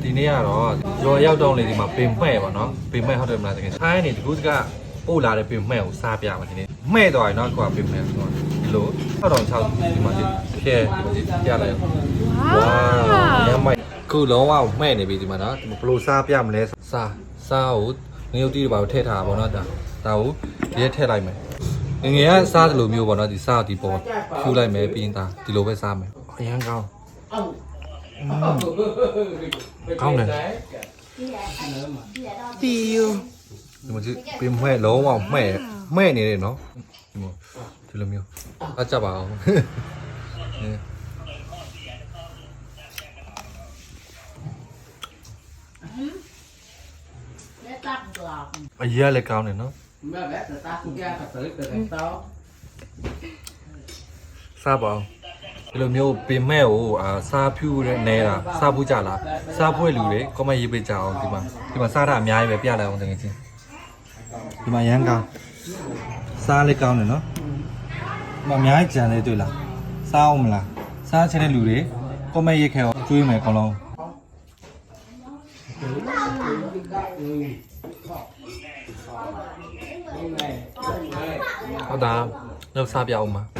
ဒီနေ့ကတော့ရော်ရောက်တော့လေဒီမှာပင်မှဲ့ပါနော်ပင်မှဲ့ဟုတ်တယ်မလားတကယ်ထိုင်းနေဒီကုစကပို့လာတဲ့ပင်မှဲ့ကိုစားပြပါဒီနေ့မှဲ့တော့ရနော်ကွာပင်မှဲ့ဆိုတော့ဒီလို6006ဒီမှာဒီဖြဲဒီပြလိုက်ဝါးရမ်းမိုက်ခုလုံးဝမှဲ့နေပြီဒီမှာနော်ဒီဘလို့စားပြမလဲစားကိုငရုတ်တီးတွေပါထည့်ထားပါတော့ဒါကိုဒီထဲထည့်လိုက်မယ်ငယ်ကစားတယ်လို့မျိုးပေါ့နော်ဒီစားဒီပေါ်ဖြူလိုက်မယ်ပြီးရင်ဒါဒီလိုပဲစားမယ်အရန်ကောင်းကောင်းတယ်တီယူဒီမှာပြင်းမဲ့လုံးဝမှဲ့နေတယ်နော်ဒီလိုမျိုးအကြပါအောင်အရေးလည်းကောင်းတယ်နော်စားပါဒီလိုမျိုးပင်မဲ့ကိုစားဖြူတဲ့နေတာစားဖို့ကြလားစားဖို့လူတွေကောမရေးပေးကြအောင်ဒီမှာစားတာအများကြီးပဲပြလိုက်အောင်တကယ်ချင်းဒီမှာရမ်းကောင်းစားလေးကောင်းတယ်နော်ဒီမှာအများကြီးကြံလေးတွေ့လားစားအောင်မလားစားချင်တဲ့လူတွေကောမရေးခဲအောင်ကျွေးမယ်အကုန်လုံးဟုတ်တာလောက်စားပြအောင်ပါ